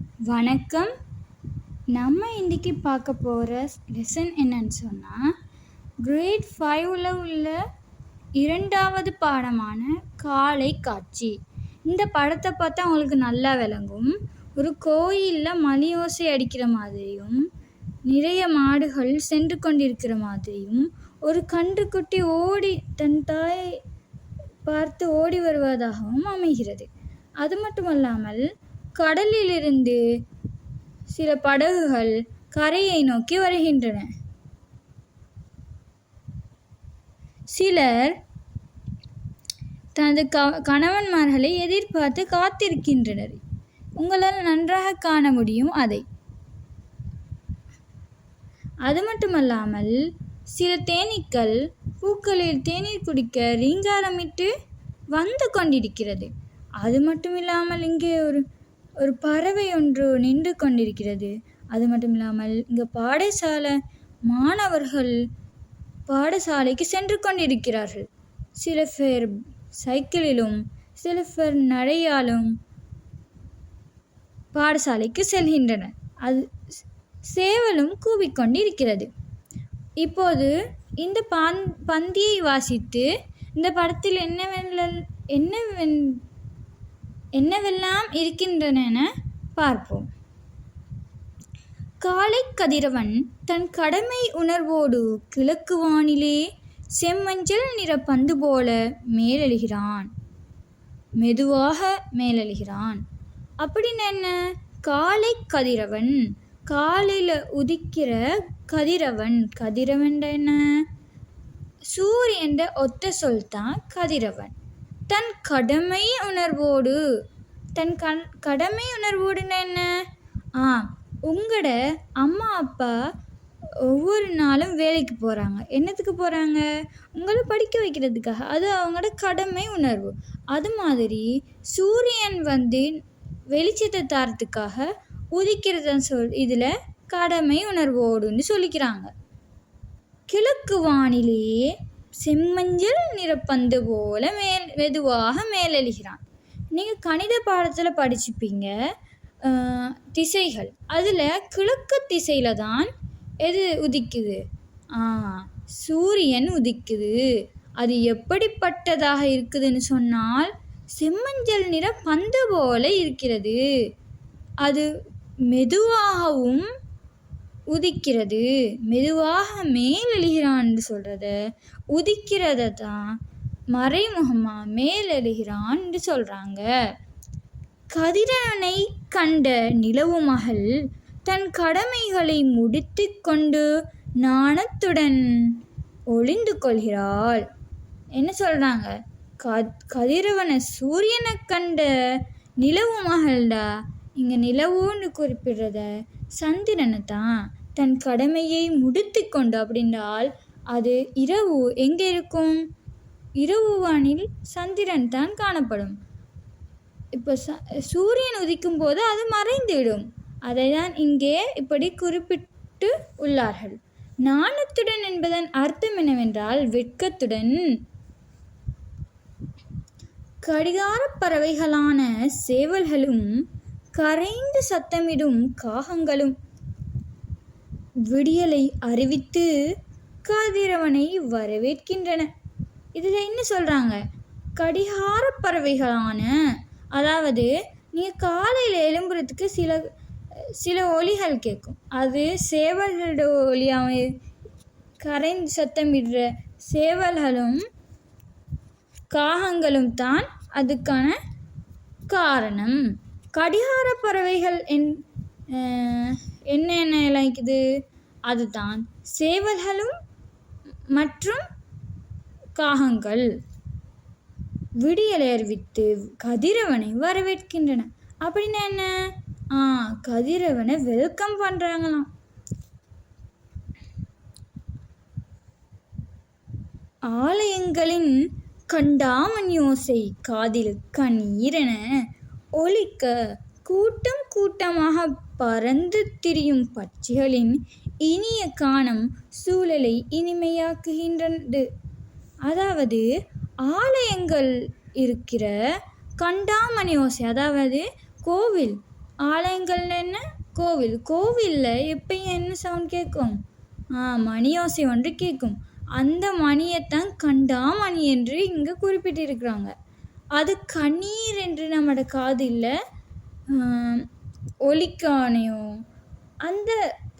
வணக்கம். நம்ம இன்றைக்கி பார்க்க போகிற லெசன் என்னன்னு சொன்னால், கிரேட் 5ல் உள்ள 2வது பாடமான காலை காட்சி. இந்த படத்தை பார்த்தா அவங்களுக்கு நல்லா விளங்கும். ஒரு கோயிலில் மணியோசை அடிக்கிற மாதிரியும், நிறைய மாடுகள் சென்று கொண்டிருக்கிற மாதிரியும், ஒரு கன்றுக்குட்டி ஓடி தன் தாயை பார்த்து ஓடி வருவதாகவும் அமைகிறது. அது மட்டுமல்லாமல் கடலிலிருந்து சில படகுகள் கரையை நோக்கி வருகின்றன. சிலர் தனது கணவன்மார்களை எதிர்பார்த்து காத்திருக்கின்றனர். உங்களால் நன்றாக காண முடியும் அதை. அது மட்டுமல்லாமல் சில தேனீக்கள் பூக்களில் தேநீர் குடிக்க ரீங்காரமிட்டு வந்து கொண்டிருக்கிறது. அது மட்டும் இல்லாமல் இங்கே ஒரு பறவை ஒன்று நின்று கொண்டிருக்கிறது. அது மட்டும் இல்லாமல் இங்கே மாணவர்கள் பாடசாலைக்கு சென்று கொண்டிருக்கிறார்கள். சில பேர் சைக்கிளிலும் சில பேர் நடையாலும் பாடசாலைக்கு செல்கின்றனர். அது சேவலும் கூவிக்கொண்டிருக்கிறது. இப்போது இந்த பந்தியை வாசித்து இந்த படத்தில் என்னவெல்லாம் இருக்கின்றன பார்ப்போம். காலை கதிரவன் தன் கடமை உணர்வோடு கிழக்கு வானிலே செம்மஞ்சள் நிற பந்து போல மேலெழுகிறான், மெதுவாக மேலெழுகிறான். அப்படின்னு என்ன? காலை கதிரவன், காலையில் உதிக்கிற கதிரவன். கதிரவன் என்ன? சூரியன் ஒத்த சொல் தான் கதிரவன். தன் கடமை உணர்வோடு, கடமை உணர்வோடுன்னா என்ன? உங்களோட அம்மா அப்பா ஒவ்வொரு நாளும் வேலைக்கு போகிறாங்க. என்னத்துக்கு போகிறாங்க? உங்களை படிக்க வைக்கிறதுக்காக. அது அவங்களோட கடமை உணர்வு. அது மாதிரி சூரியன் வெளிச்சத்தை தரத்துக்காக உதிக்கிறத இதில் கடமை உணர்வோடுன்னு சொல்லிக்கிறாங்க. கிழக்கு வானிலே செம்மஞ்சள் நிறப்பந்து போல மெதுவாக மேலெழுகிறான். நீங்கள் கணித பாடத்தில் படிச்சுப்பீங்க திசைகள். அதில் கிழக்கு திசையில் தான் எது உதிக்குது? சூரியன் உதிக்குது. அது எப்படிப்பட்டதாக இருக்குதுன்னு சொன்னால் செம்மஞ்சள் நிற பந்து போல இருக்கிறது. அது மெதுவாகவும் உதிக்கிறது. மெதுவாக மேலெழுகிறான்னு சொல்கிறத, உதிக்கிறத தான் மறைமுகமாக மேலெழுகிறான்னு சொல்கிறாங்க. கதிரவனை கண்ட நிலவு மகள் தன் கடமைகளை முடித்து கொண்டு நாணத்துடன் ஒளிந்து கொள்கிறாள். என்ன சொல்கிறாங்க? கதிரவனை சூரியனை கண்ட நிலவு மகள்டா. இங்கே நிலவுன்னு குறிப்பிடுறத சந்திரனை தான். தன் கடமையை முடித்து கொண்டு அப்படின்றால் அது இரவு எங்கே இருக்கும்? இரவு வானில் சந்திரன் தான் காணப்படும். இப்போ சூரியன் உதிக்கும் போது அது மறைந்துவிடும். அதை தான் இங்கே இப்படி குறிப்பிட்டு உள்ளார்கள். நாணத்துடன் என்பதன் அர்த்தம் என்னவென்றால் வெட்கத்துடன். கடிகார பறவைகளான சேவல்களும் கரைந்து சத்தமிடும் காகங்களும் விடியலை அறிவித்து கதிரவனை வரவேற்கின்றன. இதில் என்ன சொல்கிறாங்க? கடிகார பறவைகளான, அதாவது நீங்கள் காலையில் எழும்புறதுக்கு சில ஒலிகள் கேட்கும். அது சேவல்களோட ஒலியாக கரைந்து சத்தமிடுற சேவல்களும் காகங்களும் தான் அதுக்கான காரணம். கடிகார பறவைகள் என்னென்ன இருக்குது? அதுதான் சேவல்களும் மற்றும் காகங்கள் விடியலை அறிவித்து கதிரவனை வரவேற்கின்றன. அப்படின்னா என்ன? கதிரவனை வெல்கம் பண்ணுறாங்களாம். ஆலயங்களின் கண்டாமணியோசை காதில் கண்ணீரென ஒலிக்க கூட்டம் கூட்டமாக பறந்து திரியும் பட்சிகளின் இனிய கானம் சூழலை இனிமையாக்குகின்றது. அதாவது ஆலயங்கள் இருக்கிற கண்டாமணி ஓசை, அதாவது கோவில், ஆலயங்கள்ல என்ன, கோவில். கோவிலில் எப்பயும் என்ன சவுண்ட் கேட்கும்? மணி ஓசை ஒன்று கேட்கும். அந்த மணியைத்தான் கண்டாமணி என்று இங்கே குறிப்பிட்டிருக்கிறாங்க. அது கண்ணீர் என்று நம்மளோட காதில் ஒலிக்கானையோ அந்த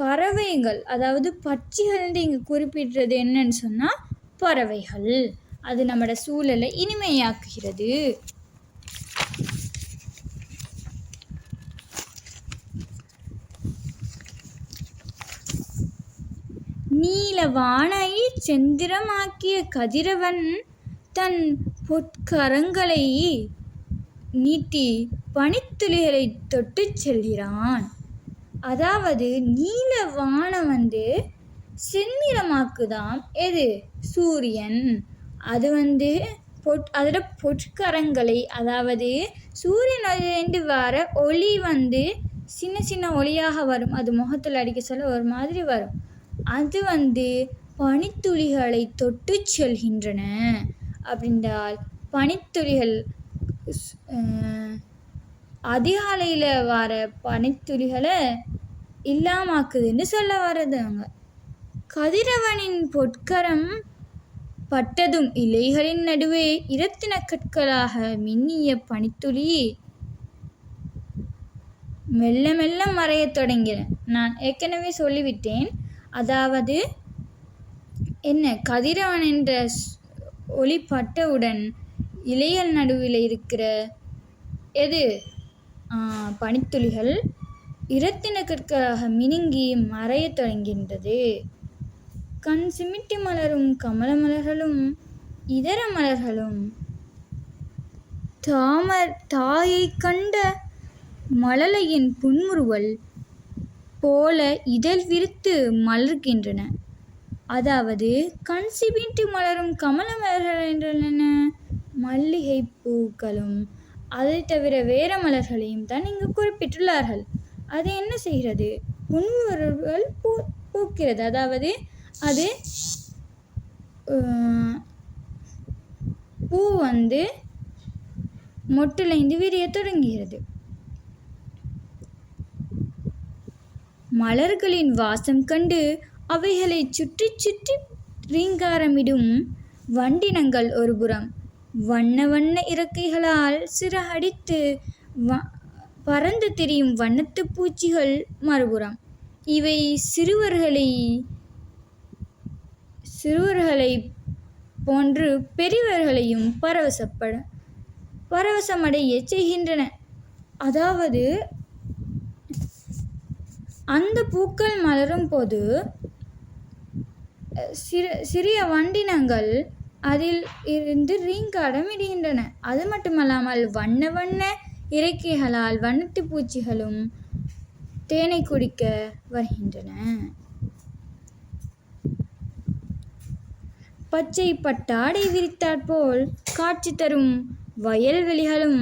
பறவைகள், அதாவது பட்சிகள் இங்கே குறிப்பிடுறது என்னன்னு சொன்னால் பறவைகள். அது நம்மளோட சூழலை இனிமையாக்குகிறது. நீலவானை செந்திரமாக்கிய கதிரவன் தன் பொற்கரங்களை நீட்டி பனித்துளிகளை தொட்டு செல்கிறான். அதாவது நீலவானம் செந்நிறமாக்குதான் எது? சூரியன். அது அதோட பொற்கரங்களை, அதாவது சூரியனிலிருந்து வர ஒளி சின்ன சின்ன ஒளியாக வரும். அது முகத்தில் அடிக்க சொல்ல ஒரு மாதிரி வரும். அது பனித்துளிகளை தொட்டு செல்கின்றன. அப்படின்றால் பனித்துளிகள் அதிகாலையில் வர பனித்துளிகளை இல்லாமாக்குதுன்னு சொல்ல வர்றது. அங்கே கதிரவனின் பொற்கரம் பட்டதும் இலைகளின் நடுவே இரத்தின கற்களாக மின்னிய பனித்துளி மெல்ல மெல்ல மறையத் தொடங்கின. நான் ஏற்கனவே சொல்லிவிட்டேன். அதாவது என்ன, கதிரவன் என்ற ஒளி பட்டவுடன் இலைகள் நடுவில் இருக்கிற எது? பனித்துளிகள் இரத்தின கற்களாக மினுங்கி மறையத் தொடங்கின்றது. கண் சிமிட்டி மலரும் கமல மலர்களும் இதர மலர்களும் தாயை கண்ட மழலையின் புன்முறுவல் போல இதழ் விரித்து மலர்கின்றன. அதாவது கண் சிமிட்டி மலரும் கமல மலர்கள் என்றால் என்ன? மல்லிகை பூக்களும் அதை தவிர வேற மலர்களையும் தான் இங்கு குறிப்பிட்டுள்ளார்கள். அது என்ன செய்கிறது? புன்முறுவல் பூக்கிறது. அதாவது அது பூ மொட்டிலிருந்து விரிய தொடங்குகிறது. மலர்களின் வாசம் கண்டு அவைகளை சுற்றி சுற்றி ரீங்காரமிடும் வண்டினங்கள் ஒருபுறம், வண்ண வண்ண இறக்கைகளால் சிறகடித்து பறந்து திரியும் வண்ணத்து பூச்சிகள் மறுபுறம். இவை சிறுவர்களை போன்று பெரியவர்களையும் பரவசமடைய செய்கின்றன. அதாவது அந்த பூக்கள் மலரும் போது சிறிய வண்டினங்கள் அதில் இருந்து ரீங்காரம் இடுகின்றன. அது மட்டுமல்லாமல் வண்ண வண்ண இறக்கைகளால் வண்ணத்து பூச்சிகளும் தேனை குடிக்க வருகின்றன. பச்சை பட்டாடை விரித்தாற்போல் காட்சி தரும் வயல்வெளிகளும்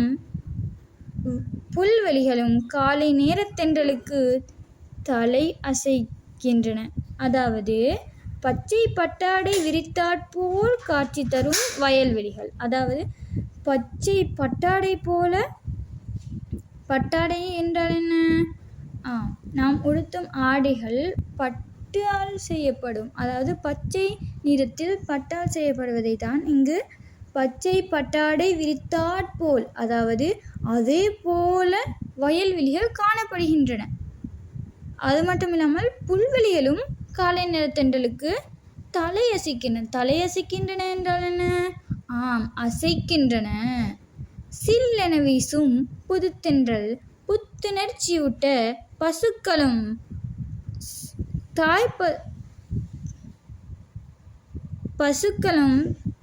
புல்வெளிகளும் காலை நேரத்தென்றலுக்கு தலை அசைக்கின்றன. அதாவது பச்சை பட்டாடை விரித்தாற்போல் காட்சி தரும் வயல்வெளிகள். அதாவது பச்சை பட்டாடை போல, பட்டாடை என்றால் என்ன? நாம் உடுத்தும் ஆடைகள் பட்டால் செய்யப்படும், அதாவது பச்சை நிறத்தில் பட்டால் செய்யப்படுவதை தான் இங்கு பச்சை பட்டாடை விரித்தாற்போல், அதாவது அதே போல வயல்வெளிகள் காணப்படுகின்றன. அது மட்டும் இல்லாமல் புல்வெளிகளும் காலை நேரத்தென்றலுக்கு தலையசைக்கின்றன என்றால் என்ன? அசைக்கின்றன. சில்லென வீசும் புதுத்தென்றல் புத்துணர்ச்சியூட்ட பசுக்களும்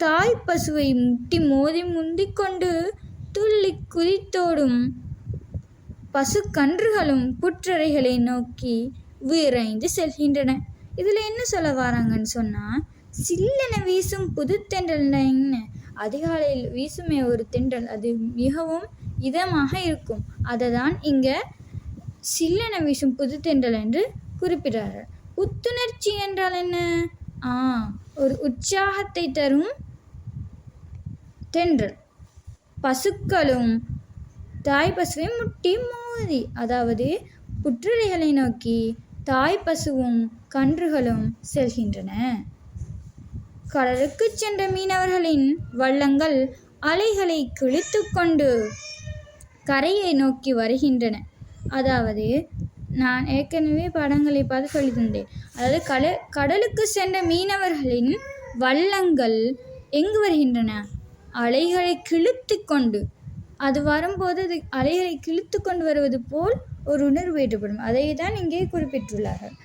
தாய் பசுவை முட்டி மோதி முந்திக்கொண்டு துள்ளி குதித்தோடும் பசுக்கன்றுகளும் புற்றரைகளை நோக்கி விரைந்து செல்கின்றன. இதில் என்ன சொல்ல வராங்கன்னு சொன்னால், சில்லென வீசும் புதுத்தென்றல் என்ன? அதிகாலையில் வீசுமே ஒரு தென்றல், அது மிகவும் இதமாக இருக்கும். அதை தான் இங்கே சில்லென வீசும் புதுத்தென்றல் என்று குறிப்பிடுறார்கள். புத்துணர்ச்சி என்றால் என்ன? ஒரு உற்சாகத்தை தரும் தென்றல். பசுக்களும் தாய் பசுவை முட்டி மோதி, அதாவது புற்றலைகளை நோக்கி தாய் பசுவும் கன்றுகளும் செல்கின்றன. கடலுக்கு சென்ற மீனவர்களின் வள்ளங்கள் அலைகளை கிழித்து கொண்டு கரையை நோக்கி வருகின்றன. அதாவது நான் ஏற்கனவே படங்களை பார்த்து சொல்லி தந்தேன். அதாவது கடலுக்கு சென்ற மீனவர்களின் வள்ளங்கள் எங்கு வருகின்றன? அலைகளை கிழித்து கொண்டு. அது வரும்போது அது அலைகளை கிழித்து கொண்டு வருவது போல் ஒரு உணர்வு ஏற்படும். அதை தான் இங்கே குறிப்பிட்டுள்ளார்கள்.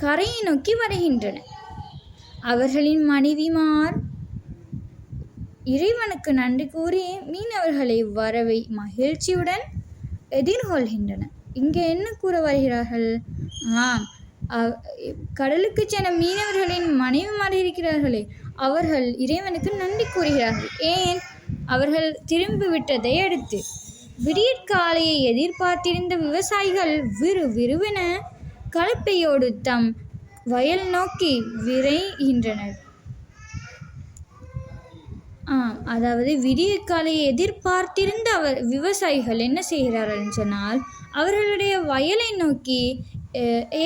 கரையை நோக்கி வருகின்றன. அவர்களின் மனைவிமார் இறைவனுக்கு நன்றி கூறி மீனவர்களை வரவை மகிழ்ச்சியுடன் எதிர்கொள்கின்றன. இங்கே என்ன கூற வருகிறார்கள்? கடலுக்கு சென்ற மீனவர்களின் மனைவிமார் இருக்கிறார்களே, அவர்கள் இறைவனுக்கு நன்றி கூறுகிறார்கள். ஏன்? அவர்கள் திரும்பிவிட்டதை அடுத்து. விடியற்காலையை எதிர்பார்த்திருந்த விவசாயிகள் விறுவிறுவென கலப்பையோடு தம் வயல் நோக்கி விரைகின்றனர். அதாவது விடியற்காலையை எதிர்பார்த்திருந்த விவசாயிகள் என்ன செய்கிறார்கள் சொன்னால், அவர்களுடைய வயலை நோக்கி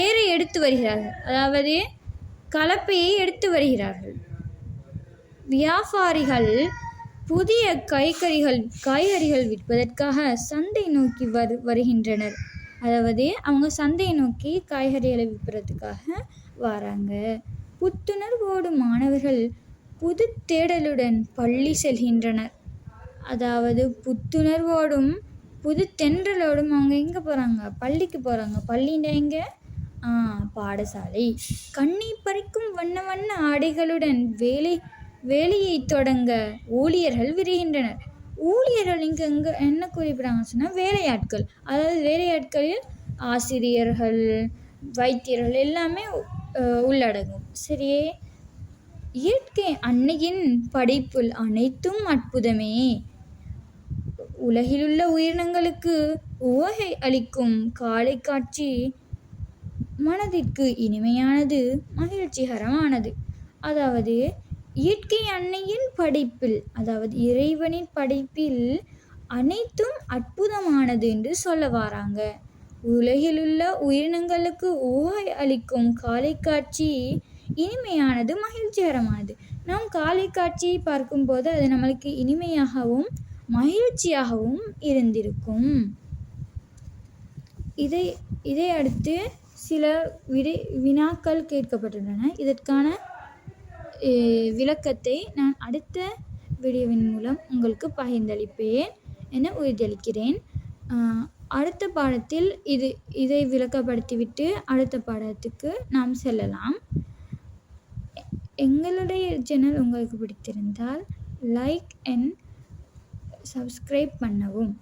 ஏரை எடுத்து வருகிறார்கள். அதாவது கலப்பையை எடுத்து வருகிறார்கள். வியாபாரிகள் புதிய காய்கறிகள் விற்பதற்காக சந்தை நோக்கி வருகின்றனர். அதாவது அவங்க சந்தையை நோக்கி காய்கறிகளை விற்பதற்காக வராங்க. புத்துணர்வோடு மாணவர்கள் புது தேடலுடன் பள்ளி செல்கின்றனர். அதாவது புத்துணர்வோடும் புது தென்றலோடும் அவங்க எங்கே போகிறாங்க? பள்ளிக்கு போகிறாங்க. பள்ளின்னா எங்கே? பாடசாலை. கண்ணை பறிக்கும் வண்ண வண்ண ஆடைகளுடன் வேலையை தொடங்க ஊழியர்கள் விரைகின்றனர். ஊழியர்கள் இங்கே என்ன குறிப்பிடாங்கன்னு சொன்னால் வேலையாட்கள். அதாவது வேலையாட்களில் ஆசிரியர்கள், வைத்தியர்கள் எல்லாமே உள்ளடங்கும். சரியே? இயற்கை அன்னையின் படைப்புள் அனைத்தும் அற்புதமே. உலகிலுள்ள உயிரினங்களுக்கு உவகை அளிக்கும் காலை காட்சி மனதிற்கு இனிமையானது, மகிழ்ச்சிகரமானது. அதாவது இயற்கை அன்னையின் படைப்பில், அதாவது இறைவனின் படைப்பில் அனைத்தும் அற்புதமானது என்று சொல்ல வராங்க. உலகிலுள்ள உயிரினங்களுக்கு உவகை அளிக்கும் காலை காட்சி இனிமையானது, மகிழ்ச்சிகரமானது. நாம் காலை காட்சியை பார்க்கும்போது அது நம்மளுக்கு இனிமையாகவும் மகிழ்ச்சியாகவும் இருந்திருக்கும். இதை அடுத்து சில வினாக்கள் கேட்கப்பட்டுள்ளன. இதற்கான விளக்கத்தை நான் அடுத்த வீடியோவின் மூலம் உங்களுக்கு பகிர்ந்தளிப்பேன் என உறுதியளிக்கிறேன். அடுத்த பாடத்தில் இதை விளக்கப்படுத்திவிட்டு அடுத்த பாடத்துக்கு நாம் செல்லலாம். எங்களுடைய சேனல் உங்களுக்கு பிடித்திருந்தால் லைக் அண்ட் சப்ஸ்கிரைப் பண்ணவும்.